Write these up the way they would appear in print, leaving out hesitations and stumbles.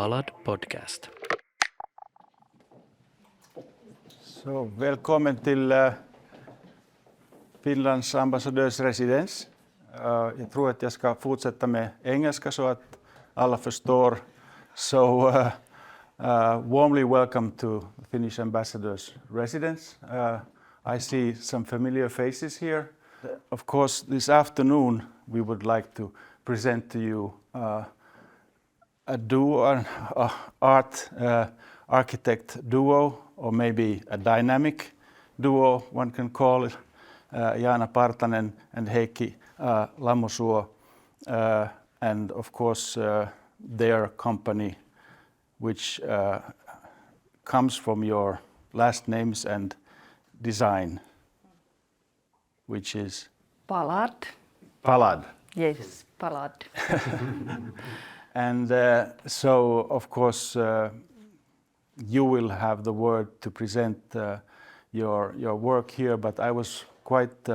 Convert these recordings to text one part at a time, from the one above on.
Palad Podcast. Så välkommen till Finlands ambassadörs residens. Jag tror att jag ska fortsätta med engelska så att alla förstår. So warmly welcome to Finnish ambassador's residence. I see some familiar faces here. Of course, this afternoon we would like to present to you a duo, architect duo, or maybe a dynamic duo, one can call it. Jaana and Heikki and of course their company, which comes from your last names and design, which is Palad. Palad. Yes, Palad. And so, of course, you will have the word to present your work here, but I was quite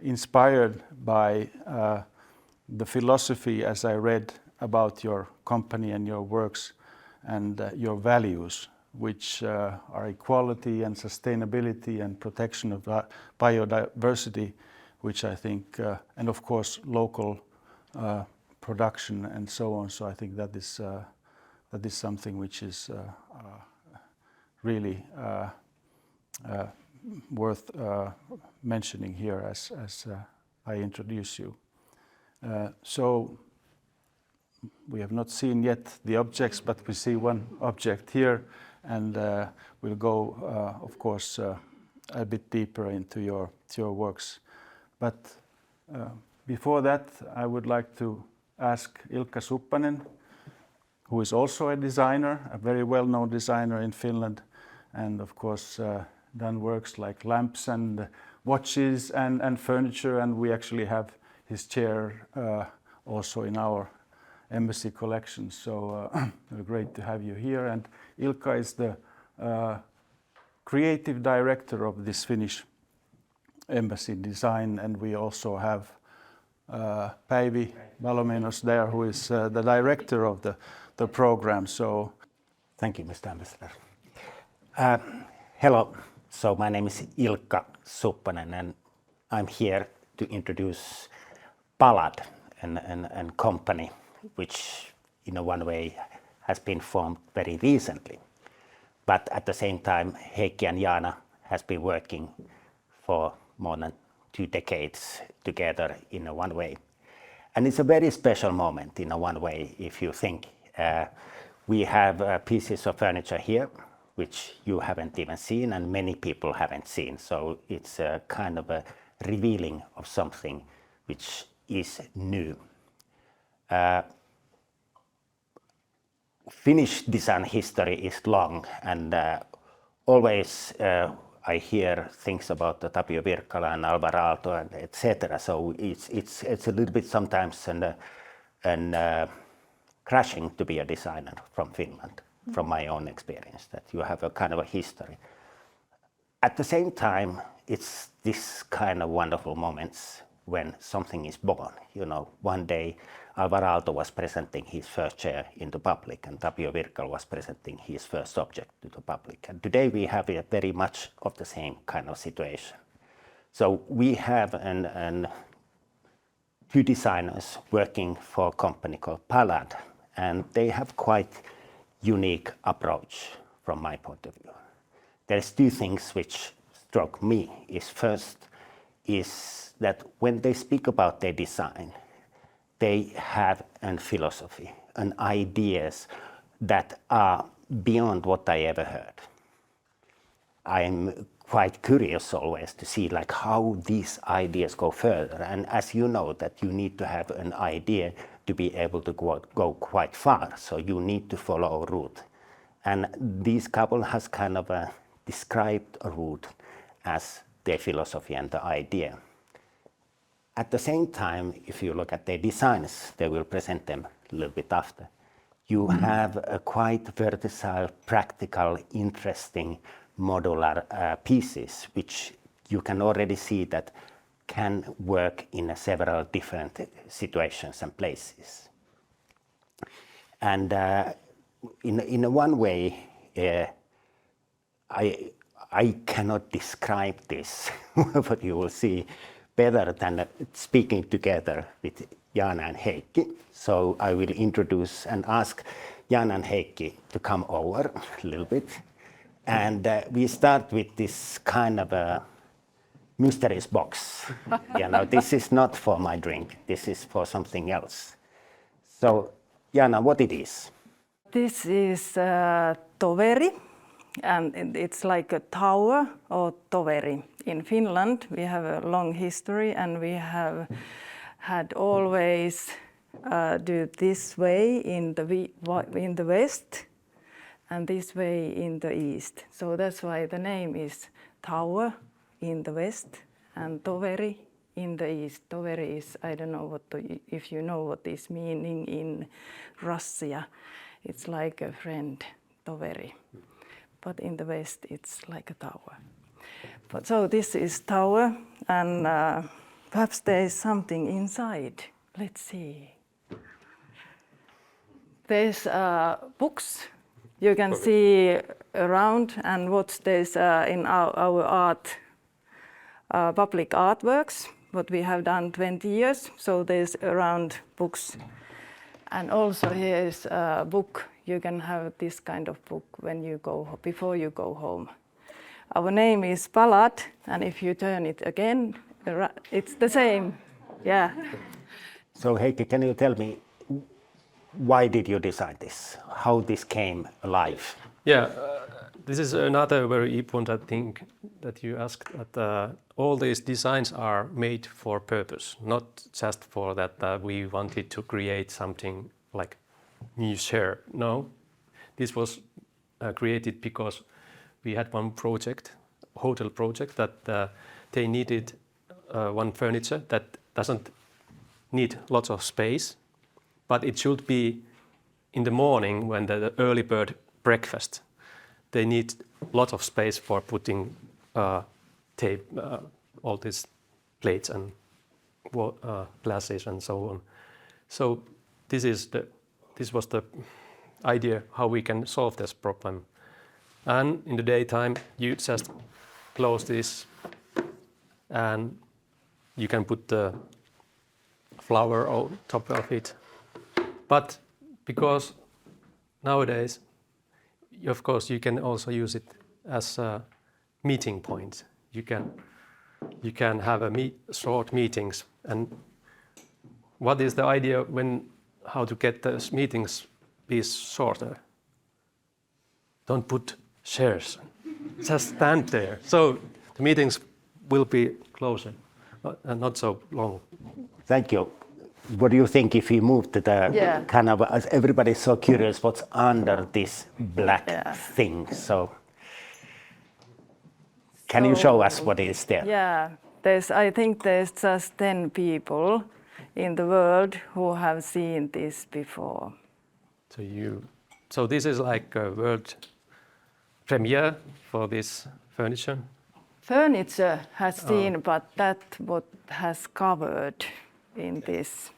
inspired by the philosophy as I read about your company and your works and your values, which are equality and sustainability and protection of biodiversity, which I think, and of course local production and so on. So I think that is something which is really worth mentioning here as I introduce you. So we have not seen yet the objects, but we see one object here, and we'll go, of course, a bit deeper into your works. But before that, I would like to ask Ilkka Suppanen, who is also a designer, a very well-known designer in Finland, and of course done works like lamps and watches and furniture, and we actually have his chair also in our embassy collection. So great to have you here. And Ilkka is the creative director of this Finnish embassy design, and we also have Päivi Valomenos there, who is the director of the program. So, thank you, Mr. Ambassador. Hello. So my name is Ilkka Suppanen, and I'm here to introduce Palad and company, which in one way has been formed very recently. But at the same time, Heikki and Jaana has been working for more than 2 decades together in one way. And it's a very special moment in one way, if you think. We have pieces of furniture here, which you haven't even seen and many people haven't seen. So it's a kind of a revealing of something which is new. Finnish design history is long, and always I hear things about the Tapio Virkkala and Alvar Aalto and etc. So it's a little bit sometimes and crashing to be a designer from Finland, from my own experience, that you have a kind of a history. At the same time, it's this kind of wonderful moments when something is born. You know, one day Alvar Aalto was presenting his first chair in the public, and Tapio Virkkala was presenting his first object to the public. And today we have a very much of the same kind of situation. So we have two designers working for a company called Palad, and they have quite unique approach from my point of view. There's 2 things which struck me. First is that when they speak about their design, they have a philosophy and ideas that are beyond what I ever heard. I'm quite curious always to see like how these ideas go further. And as you know, that you need to have an idea to be able to go quite far. So you need to follow a route. And this couple has kind of described a route as their philosophy and the idea. At the same time, if you look at their designs, they will present them a little bit after. You have a quite versatile, practical, interesting modular pieces, which you can already see that can work in several different situations and places. And in one way, I cannot describe this, but you will see better than speaking together with Jaana and Heikki. So I will introduce and ask Jaana and Heikki to come over a little bit. And we start with this kind of a mysterious box. This is not for my drink. This is for something else. So, Jaana, what it is? This is toveri, and it's like a tower or toveri. In Finland, we have a long history, and we have had always do this way in the west, and this way in the east. So that's why the name is tower in the west and toveri in the east. Toveri is, I don't know if you know what this meaning in Russia. It's like a friend, toveri. But in the west, it's like a tower. But so this is tower, and perhaps there is something inside. Let's see. There's books you can see around, and what there's in our art, public artworks, what we have done 20 years. So there's around books. And also here is a book. You can have this kind of book before you go home. Our name is Palad, and if you turn it again, it's the same. Yeah. So Heikki, can you tell me, why did you design this? How this came alive? Yeah, this is another very important thing that you asked. That all these designs are made for purpose, not just for that we wanted to create something like new chair. No, this was created because we had one project, hotel project, that they needed one furniture that doesn't need lots of space, but it should be in the morning when the early bird breakfast. They need a lot of space for putting all these plates and glasses and so on. So this was the idea how we can solve this problem. And in the daytime, you just close this, and you can put the flower on top of it. But because nowadays, of course, you can also use it as a meeting point. You can have short meetings. And what is the idea how to get those meetings be shorter? Don't put chairs. Just stand there. So the meetings will be closer and not so long. Thank you. What do you think if we move to the kind of, as everybody's so curious, what's under this black thing? So can you show us what is there? Yeah, I think there's just 10 people in the world who have seen this before. So this is like a world premiere for this furniture? Furniture has seen, but that what has covered in this.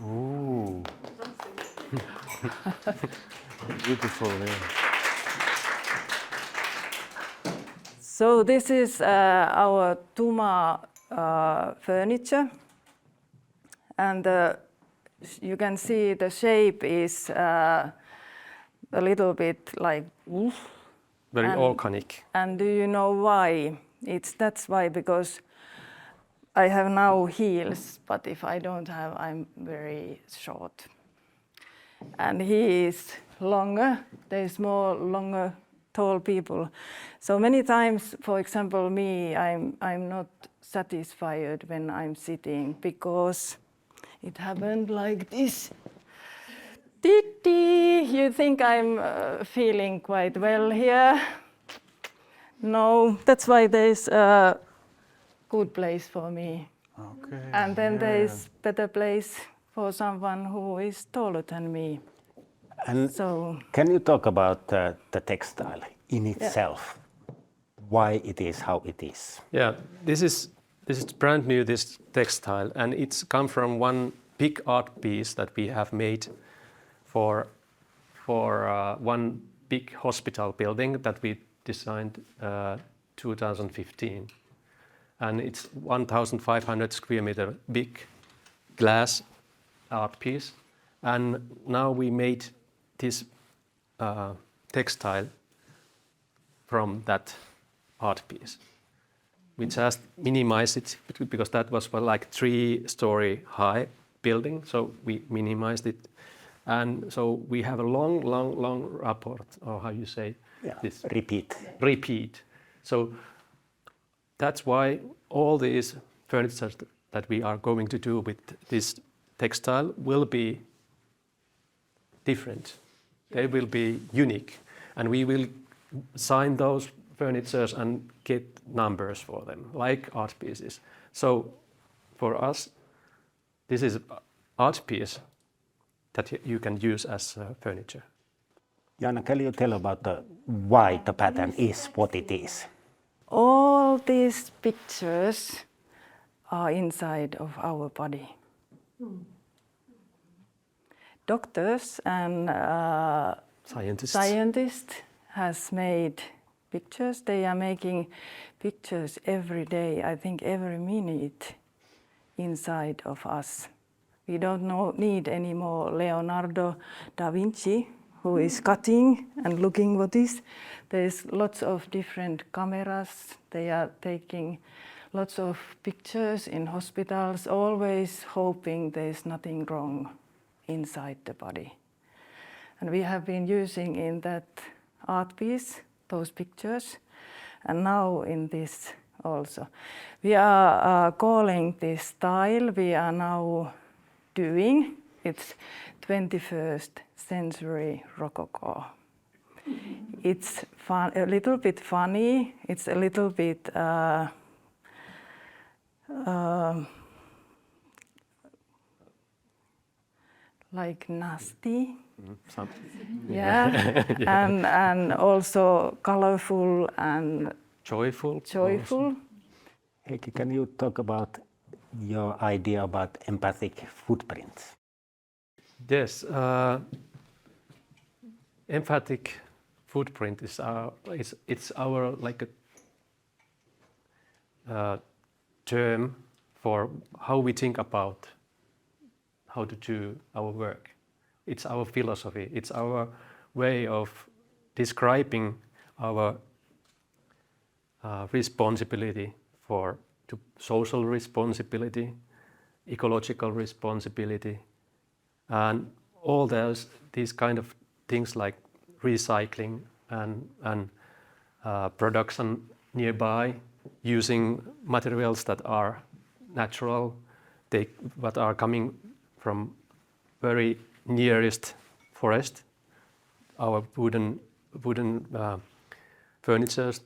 Ooh. Beautiful, yeah. So this is our Tuma furniture, and you can see the shape is a little bit like very organic. And do you know why? That's why, because I have now heels, but if I don't have, I'm very short. And he is longer. There's more longer, tall people. So many times, for example, I'm not satisfied when I'm sitting because it happened like this. You think I'm feeling quite well here? No, that's why there's a good place for me. Okay. And then there's better place for someone who is taller than me. And so, can you talk about the textile in itself? Why it is how it is? Yeah, this is brand new, this textile, and it's come from one big art piece that we have made for one big hospital building that we designed 2015, and it's 1,500 square meter big glass art piece, and now we made this textile from that art piece. We just minimized it because that was like 3-story high building, so we minimized it, and so we have a long rapport, or how you say this? Repeat. So that's why all these furniture that we are going to do with this textile will be different. They will be unique, and we will sign those furnitures and get numbers for them, like art pieces. So for us, this is art piece that you can use as furniture. Jaana, can you tell about why the pattern is what it is? All these pictures are inside of our body. Doctors and scientists has made pictures. They are making pictures every day, I think every minute, inside of us. We don't need any more Leonardo da Vinci, who is cutting and looking what is. There's lots of different cameras. They are taking lots of pictures in hospitals, always hoping there's nothing wrong inside the body. And we have been using in that art piece those pictures, and now in this also. We are calling this style we are now doing, it's 21st century Rococo. It's a little bit funny, it's a little bit like nasty. Yeah. And also colorful and Joyful. Heikki, can you talk about your idea about empathic footprints? Yes, empathic footprint is our like a term for how we think about how to do our work. It's our philosophy. It's our way of describing our responsibility to social responsibility, ecological responsibility, and all these kind of things like recycling and production nearby, using materials that are natural, that are coming from very nearest forest. Our wooden furnitures,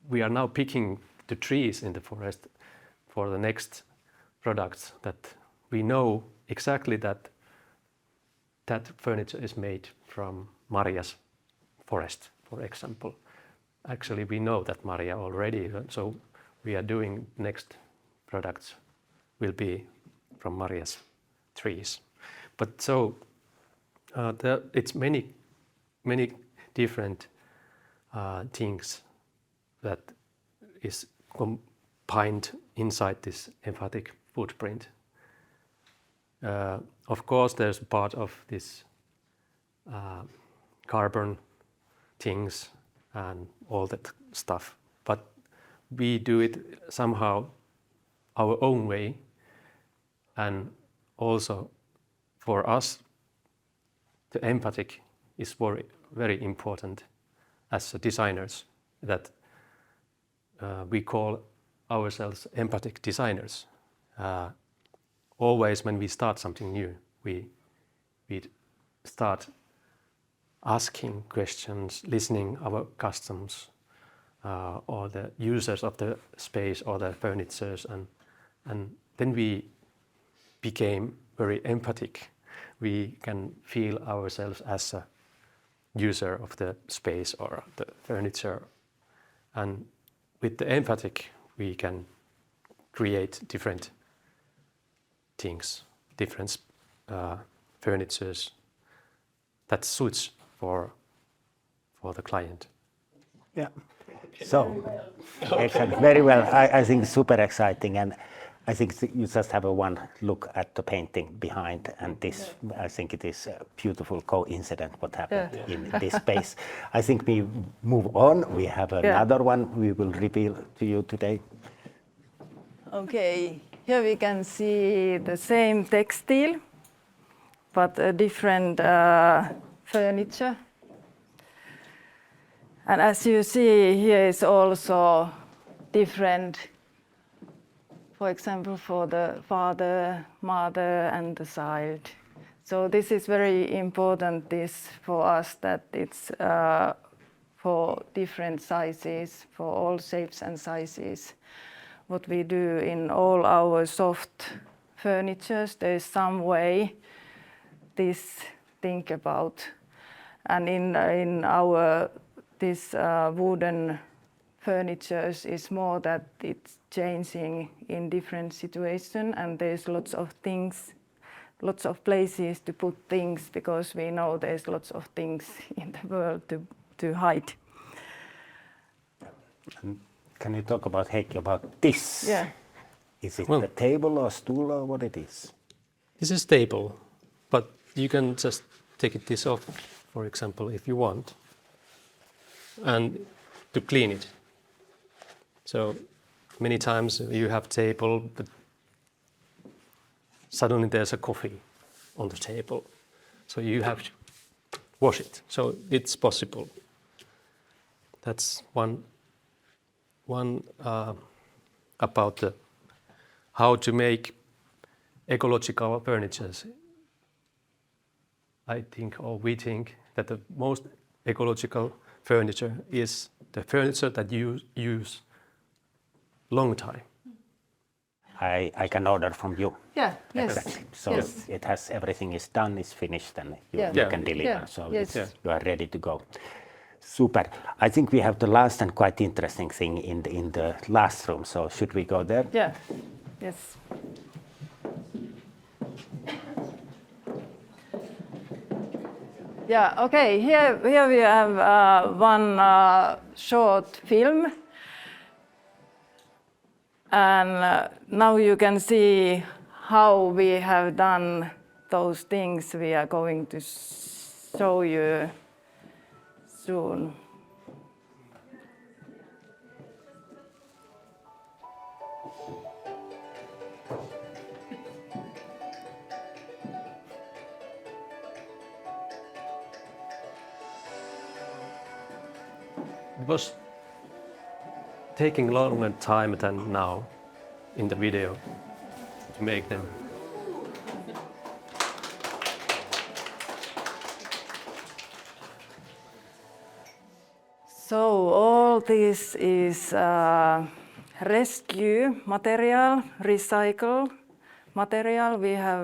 we are now picking the trees in the forest for the next products that we know exactly that furniture is made from Maria's forest, for example. Actually, we know that Maria already, so we are doing next products will be from Maria's trees. But so it's many different things that is combined inside this empathic footprint. Of course, there's a part of this carbon things and all that stuff, but we do it somehow our own way, and also for us, the empathic is very important as designers, that we call ourselves empathic designers. Always when we start something new, we start asking questions, listening our customers or the users of the space or the furnitures, and then we became very empathic. We can feel ourselves as a user of the space or the furniture, and with the empathic we can create different things different furnitures that suits for the client. Yeah. So, excellent. Very well. I think super exciting, and I think you just have a one look at the painting behind, and this, I think it is a beautiful coincidence what happened in this space. I think we move on. We have another one we will reveal to you today. Okay, here we can see the same textile, but a different furniture. And as you see, here is also different, for example, for the father, mother, and the child. So this is very important for us, that it's for different sizes, for all shapes and sizes. What we do in all our soft furnitures, there is some way this think about. And in our this wooden furnitures is more that it's changing in different situations, and there's lots of things, lots of places to put things, because we know there's lots of things in the world to hide. Can you talk about, Heikki, about this? Yeah. Is it a table or stool or what it is? This is table, but you can just take this off, for example, if you want, and to clean it. So many times you have table, but suddenly there's a coffee on the table, so you have to wash it. So it's possible. That's one about how to make ecological furnitures. I think, or we think, that the most ecological furniture is the furniture that you use long time. I can order from you. Yeah, yes. Exactly. So yes. it has everything is done, is finished, and you can deliver. Yeah. So Yes. you are ready to go. Super. I think we have the last and quite interesting thing in the last room. So should we go there? Yeah, yes. Yeah, okay, here we have one short film. And now you can see how we have done those things we are going to show you soon. It was taking longer time than now in the video to make them. So all this is rescue material, recycled material.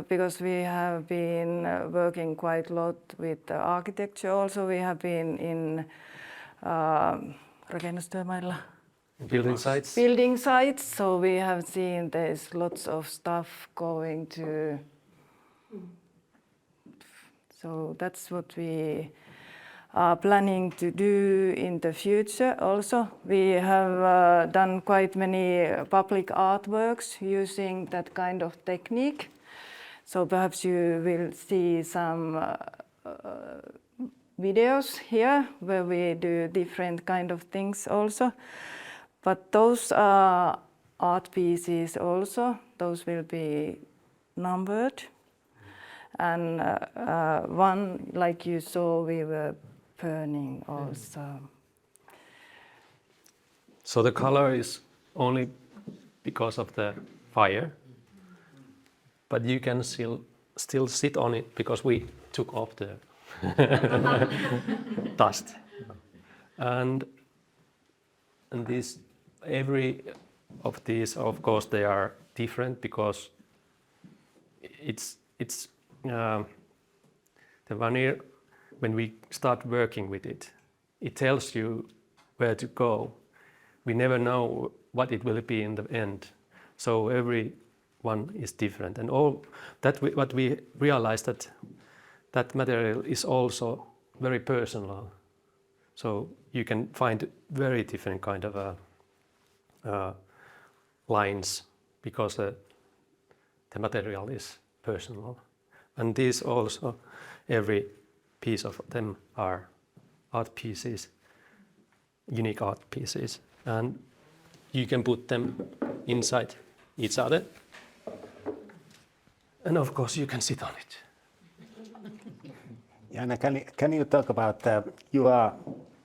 Because we have been working quite a lot with architecture. Also, we have been in rakennustyömailla. Building sites. So we have seen there's lots of stuff going to. So that's what we are planning to do in the future also. We have done quite many public artworks using that kind of technique. So perhaps you will see some videos here where we do different kind of things also. But those are art pieces also. Those will be numbered. And one, like you saw, we were burning also. So the color is only because of the fire, but you can still sit on it because we took off the dust. And every of these, of course, they are different because it's the veneer. When we start working with it, it tells you where to go. We never know what it will be in the end. So every one is different, and all that what we realized that material is also very personal. So you can find very different kind of lines because the material is personal, and these also every piece of them are art pieces, unique art pieces, and you can put them inside each other, and of course you can sit on it. Jaana, can you talk about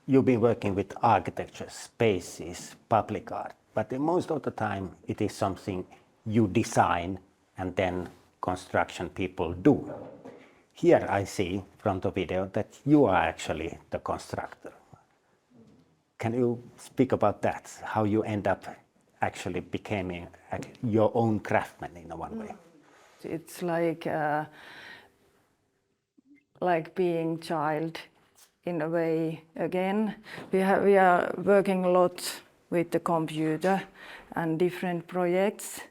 you've been working with architecture, spaces, public art, but most of the time it is something you design and then construction people do. Here I see from the video that you are actually the constructor. Can you speak about that? How you end up actually becoming your own craftsman in one way? It's like being child in a way again. We are working a lot with the computer and different projects,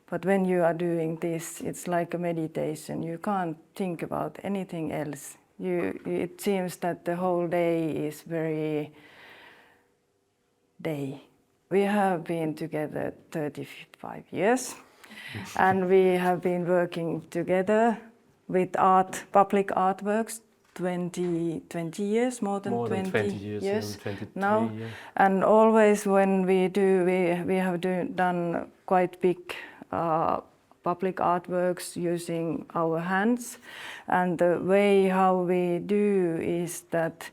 but when you are doing this, it's like a meditation. You can't think about anything else. It seems that the whole day is very day. We have been together 35 years, and we have been working together with public artworks 20 years, more than 20 years 23 now. years. And always when we have done quite big public artworks using our hands. And the way how we do is that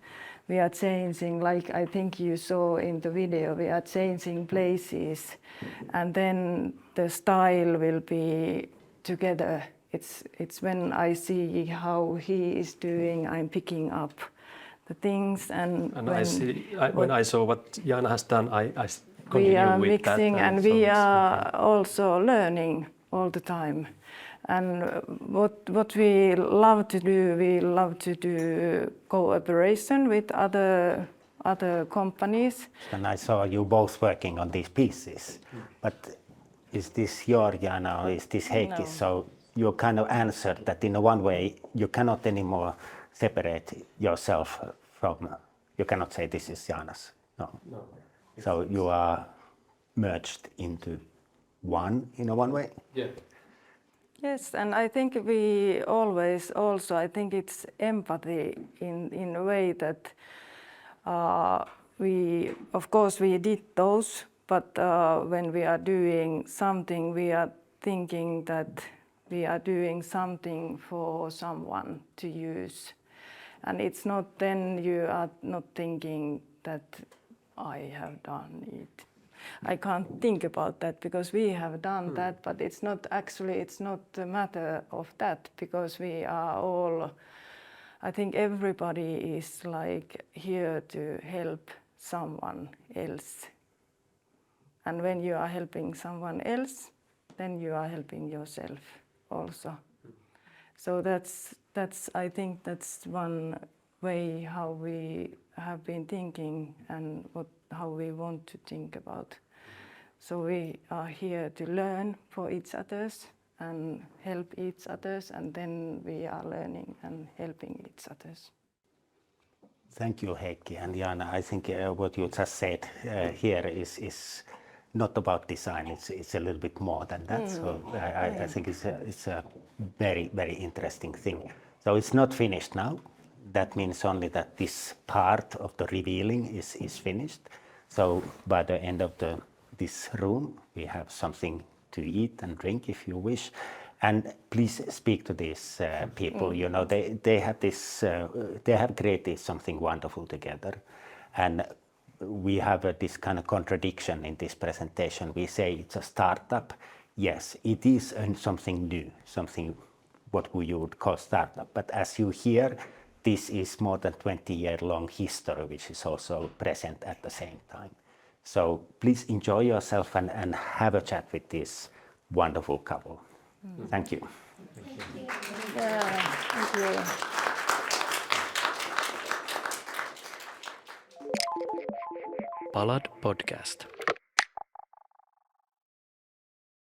we are changing, like I think you saw in the video, we are changing places, and then the style will be together. It's when I see how he is doing, I'm picking up the things, and when I saw what Jaana has done, I continue we are with mixing, that, and so we it's are okay. also learning all the time. And what we love to do cooperation with other companies. And I saw you both working on these pieces. But is this your Jaana or is this Heikki? No. So you kind of answered that in one way you cannot anymore separate yourself from, you cannot say this is Jaana's. No. So you are merged into one in one way? Yeah. Yes, and I think we always also, I think it's empathy in a way that of course we did those, but when we are doing something, we are thinking that we are doing something for someone to use. And it's not then you are not thinking that I have done it. I can't think about that because we have done that, but it's not a matter of that, because we are all, I think everybody is like here to help someone else. And when you are helping someone else, then you are helping yourself also. So I think that's one way how we have been thinking and how we want to think about. So we are here to learn for each others and help each others, and then we are learning and helping each others. Thank you, Heikki and Jaana. I think what you just said here is not about design. It's a little bit more than that. So I think it's a very, very interesting thing. So it's not finished now. That means only that this part of the revealing is finished. So by the end of this room, we have something to eat and drink if you wish. And please speak to these people. You know, they have this. They have created something wonderful together, and we have this kind of contradiction in this presentation. We say it's a startup. Yes, it is something new, something what we would call startup. But as you hear, this is more than 20-year-long history, which is also present at the same time. So please enjoy yourself and have a chat with this wonderful couple. Thank you. Thank you. Yeah, thank you. Palad Podcast.